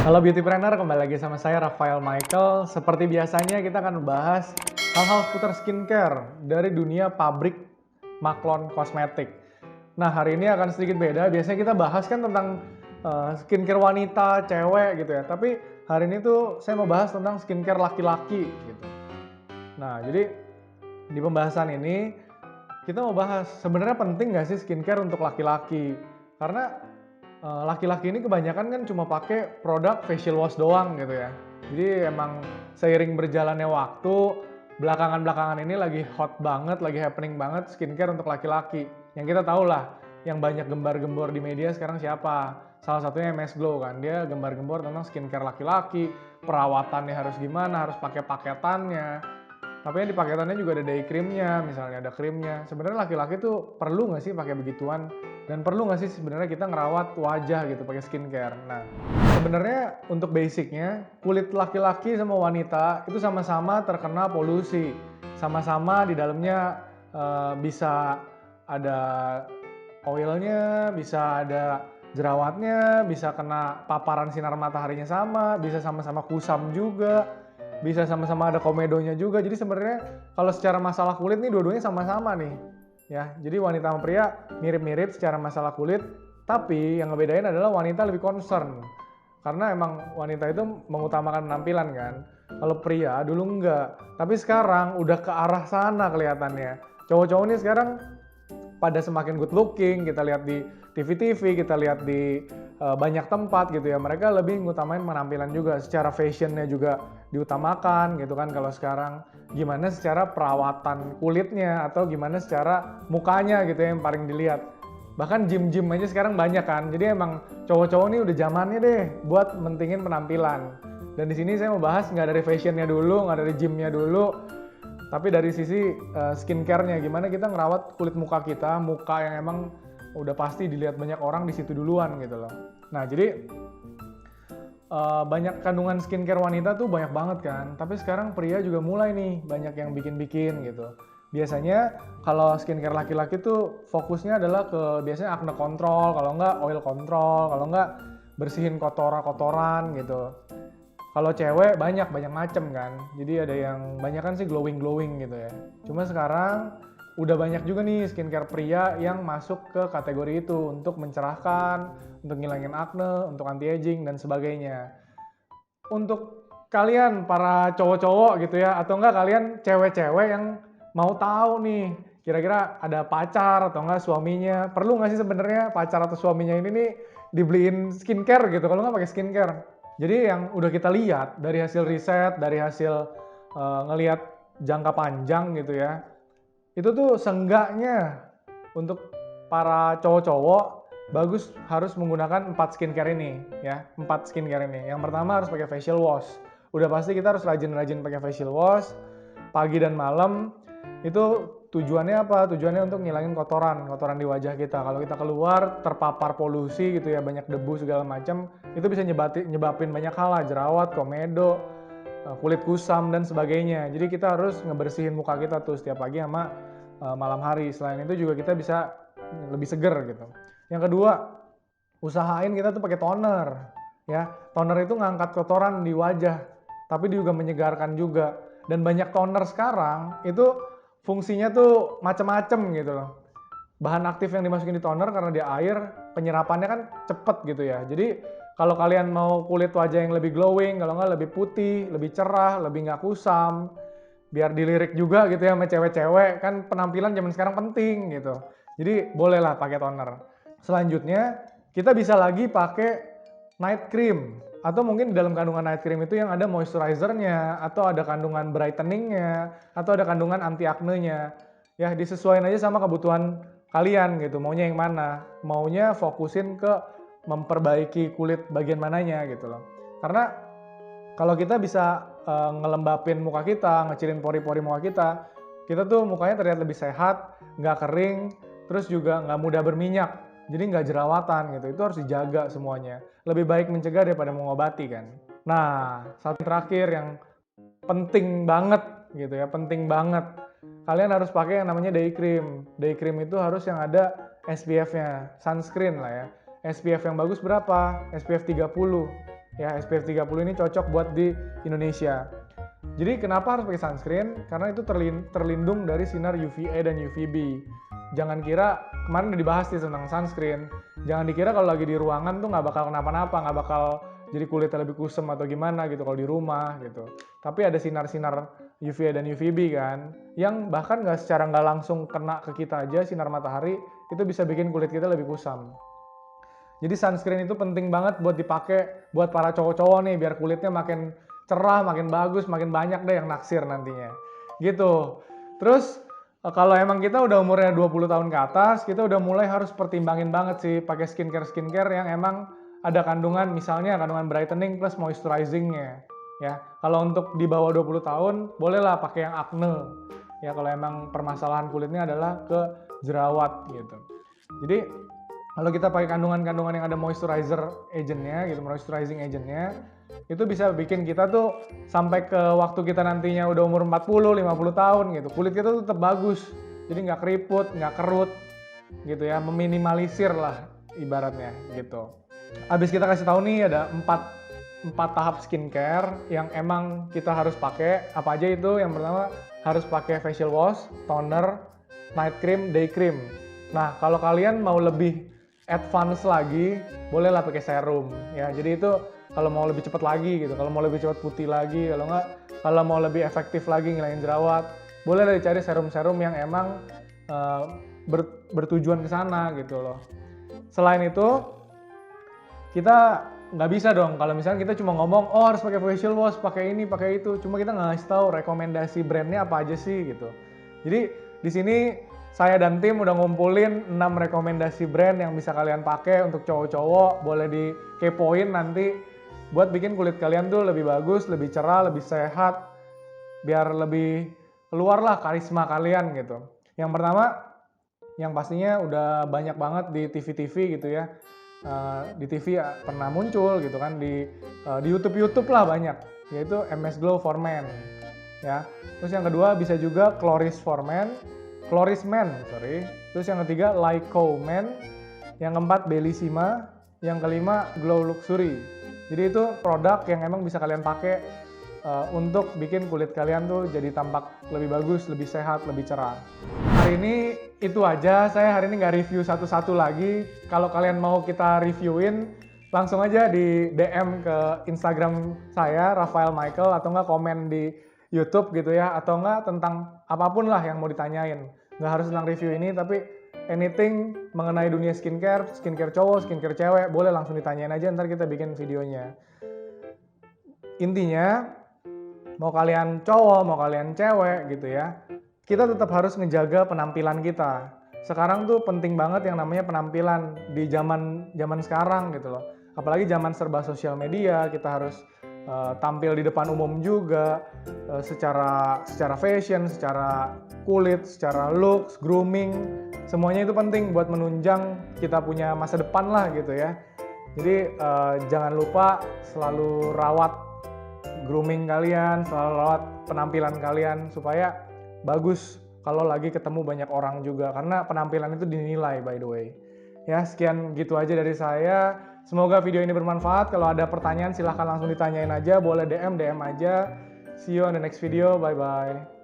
Halo Beautypreneur, kembali lagi sama saya Rafael Michael. Seperti biasanya kita akan membahas hal-hal seputar skincare dari dunia pabrik Maklon Kosmetik. Nah, hari ini akan sedikit beda. Biasanya kita bahas kan tentang skincare wanita, cewek gitu ya. Tapi hari ini tuh saya mau bahas tentang skincare laki-laki gitu. Nah, jadi di pembahasan ini kita mau bahas sebenarnya penting nggak sih skincare untuk laki-laki? Karena laki-laki ini kebanyakan kan cuma pakai produk facial wash doang gitu ya. Jadi emang seiring berjalannya waktu, belakangan-belakangan ini lagi hot banget, lagi happening banget skincare untuk laki-laki. Yang kita tahu lah, yang banyak gembar-gembor di media sekarang siapa? Salah satunya MS Glow kan, dia gembar-gembor tentang skincare laki-laki, perawatannya harus gimana, harus pakai paketannya. Tapi yang di paketannya juga ada day creamnya, misalnya ada krimnya. Sebenarnya laki-laki tuh perlu nggak sih pakai begituan? Dan perlu nggak sih sebenarnya kita ngerawat wajah gitu pakai skincare? Nah, sebenarnya untuk basicnya, kulit laki-laki sama wanita itu sama-sama terkena polusi. Sama-sama di dalamnya bisa ada oilnya, bisa ada jerawatnya, bisa kena paparan sinar mataharinya sama, bisa sama-sama kusam juga, bisa sama-sama ada komedonya juga. Jadi sebenarnya kalau secara masalah kulit nih dua-duanya sama-sama nih. Ya, jadi wanita sama pria mirip-mirip secara masalah kulit, tapi yang ngebedain adalah wanita lebih concern. Karena emang wanita itu mengutamakan penampilan kan. Kalau pria dulu enggak, tapi sekarang udah ke arah sana kelihatannya. Cowok-cowok nih sekarang pada semakin good looking, kita lihat di TV-TV, kita lihat di banyak tempat gitu ya, mereka lebih ngutamain penampilan juga, secara fashionnya juga diutamakan gitu kan. Kalau sekarang gimana secara perawatan kulitnya atau gimana secara mukanya gitu ya yang paling dilihat. Bahkan gym-gym aja sekarang banyak kan, jadi emang cowok-cowok ini udah zamannya deh buat mentingin penampilan. Dan di sini saya mau bahas nggak dari fashionnya dulu, nggak dari gymnya dulu, tapi dari sisi skincare-nya, gimana kita ngerawat kulit muka kita, muka yang emang udah pasti dilihat banyak orang di situ duluan gitu loh. Nah, jadi banyak kandungan skincare wanita tuh banyak banget kan, tapi sekarang pria juga mulai nih banyak yang bikin-bikin gitu. Biasanya kalau skincare laki-laki tuh fokusnya adalah ke biasanya acne control, kalau enggak oil control, kalau enggak bersihin kotoran-kotoran gitu. Kalau cewek banyak macem kan, jadi ada yang banyak kan sih glowing gitu ya. Cuma sekarang udah banyak juga nih skincare pria yang masuk ke kategori itu untuk mencerahkan, untuk ngilangin acne, untuk anti aging dan sebagainya. Untuk kalian para cowok-cowok gitu ya, atau enggak kalian cewek-cewek yang mau tahu nih kira-kira ada pacar atau enggak suaminya, perlu nggak sih sebenarnya pacar atau suaminya ini nih dibeliin skincare gitu kalau nggak pakai skincare. Jadi yang udah kita lihat dari hasil riset, dari hasil ngelihat jangka panjang gitu ya, itu tuh seenggaknya untuk para cowok-cowok bagus harus menggunakan 4 skincare ini ya, 4 skincare ini. Yang pertama harus pakai facial wash. Udah pasti kita harus rajin-rajin pakai facial wash pagi dan malam. Itu tujuannya apa? Tujuannya untuk ngilangin kotoran di wajah kita. Kalau kita keluar terpapar polusi gitu ya, banyak debu segala macam, itu bisa nyebabin banyak hal lah, jerawat, komedo, kulit kusam dan sebagainya. Jadi kita harus ngebersihin muka kita tuh setiap pagi sama malam hari. Selain itu juga kita bisa lebih seger gitu. Yang kedua, usahain kita tuh pakai toner ya. Toner itu ngangkat kotoran di wajah, tapi juga menyegarkan juga. Dan banyak toner sekarang itu fungsinya tuh macem-macem gitu loh. Bahan aktif yang dimasukin di toner karena dia air, penyerapannya kan cepet gitu ya. Jadi kalau kalian mau kulit wajah yang lebih glowing, kalau nggak lebih putih, lebih cerah, lebih nggak kusam, biar dilirik juga gitu ya sama cewek-cewek, kan penampilan zaman sekarang penting gitu. Jadi bolehlah pakai toner. Selanjutnya kita bisa lagi pakai night cream, atau mungkin di dalam kandungan night cream itu yang ada moisturizernya, atau ada kandungan brightening-nya, atau ada kandungan anti acne-nya. Ya disesuaikan aja sama kebutuhan kalian gitu, maunya yang mana. Maunya fokusin ke memperbaiki kulit bagian mananya gitu loh. Karena kalau kita bisa ngelembapin muka kita, ngecilin pori-pori muka kita tuh mukanya terlihat lebih sehat, nggak kering, terus juga nggak mudah berminyak, jadi nggak jerawatan gitu. Itu harus dijaga semuanya. Lebih baik mencegah daripada mengobati kan. Nah, satu terakhir yang penting banget gitu ya, penting banget. Kalian harus pakai yang namanya day cream. Day cream itu harus yang ada SPF-nya, sunscreen lah ya. SPF yang bagus berapa? SPF 30 Ya, SPF 30 ini cocok buat di Indonesia. Jadi kenapa harus pakai sunscreen? Karena itu terlindung dari sinar UVA dan UVB. Jangan kira, kemarin udah dibahas nih tentang sunscreen, jangan dikira kalau lagi di ruangan tuh nggak bakal kenapa-napa, nggak bakal jadi kulitnya lebih kusam atau gimana gitu kalau di rumah gitu. Tapi ada sinar-sinar UVA dan UVB kan, yang bahkan secara nggak langsung kena ke kita aja sinar matahari, itu bisa bikin kulit kita lebih kusam. Jadi sunscreen itu penting banget buat dipakai buat para cowok-cowok nih, biar kulitnya makin cerah, makin bagus, makin banyak deh yang naksir nantinya. Gitu. Terus kalau emang kita udah umurnya 20 tahun ke atas, kita udah mulai harus pertimbangin banget sih pakai skincare yang emang ada kandungan, misalnya kandungan brightening plus moisturizingnya. Ya, kalau untuk di bawah 20 tahun, bolehlah pakai yang acne. Ya, kalau emang permasalahan kulitnya adalah ke jerawat gitu. Jadi kalau kita pakai kandungan-kandungan yang ada moisturizer agentnya gitu, moisturizing agentnya, itu bisa bikin kita tuh sampai ke waktu kita nantinya udah umur 40, 50 tahun gitu, kulit kita tuh tetap bagus. Jadi nggak keriput, nggak kerut gitu ya, meminimalisir lah ibaratnya gitu. Habis kita kasih tahu nih ada 4 tahap skincare yang emang kita harus pakai. Apa aja itu? Yang pertama harus pakai facial wash, toner, night cream, day cream. Nah, kalau kalian mau lebih advance lagi, bolehlah pakai serum ya. Jadi itu kalau mau lebih cepat lagi gitu, kalau mau lebih cepat putih lagi, kalau mau lebih efektif lagi ngilangin jerawat, bolehlah dicari serum-serum yang emang bertujuan ke sana gitu loh. Selain itu, kita nggak bisa dong kalau misalnya kita cuma ngomong, oh harus pakai facial wash, pakai ini, pakai itu, cuma kita nggak ngasih tahu rekomendasi brandnya apa aja sih gitu. Jadi di sini saya dan tim udah ngumpulin 6 rekomendasi brand yang bisa kalian pakai untuk cowok-cowok, boleh dikepoin nanti buat bikin kulit kalian tuh lebih bagus, lebih cerah, lebih sehat, biar lebih keluarlah karisma kalian gitu. Yang pertama, yang pastinya udah banyak banget di TV-TV gitu ya. Di TV pernah muncul gitu kan, di YouTube lah banyak, yaitu MS Glow for Men ya. Terus yang kedua bisa juga Cloris Men. Terus yang ketiga Lyco Men, yang keempat Bellissima, yang kelima Glow Luxury. Jadi itu produk yang emang bisa kalian pakai untuk bikin kulit kalian tuh jadi tampak lebih bagus, lebih sehat, lebih cerah. Hari ini itu aja, saya hari ini nggak review satu-satu lagi. Kalau kalian mau kita reviewin, langsung aja di DM ke Instagram saya, Rafael Michael, atau nggak komen di YouTube gitu ya, atau nggak tentang apapun lah yang mau ditanyain. Nggak harus tentang review ini, tapi anything mengenai dunia skincare cowok, skincare cewek, boleh langsung ditanyain aja, ntar kita bikin videonya. Intinya, mau kalian cowok, mau kalian cewek gitu ya, kita tetap harus ngejaga penampilan kita. Sekarang tuh penting banget yang namanya penampilan di zaman sekarang gitu loh. Apalagi zaman serba sosial media, kita harus tampil di depan umum juga, secara fashion, secara kulit, secara looks, grooming, semuanya itu penting buat menunjang kita punya masa depan lah gitu ya. Jadi jangan lupa selalu rawat grooming kalian, selalu rawat penampilan kalian supaya bagus kalau lagi ketemu banyak orang juga, karena penampilan itu dinilai by the way. Ya, sekian gitu aja dari saya. Semoga video ini bermanfaat. Kalau ada pertanyaan silahkan langsung ditanyain aja, boleh DM aja. See you on the next video. Bye bye.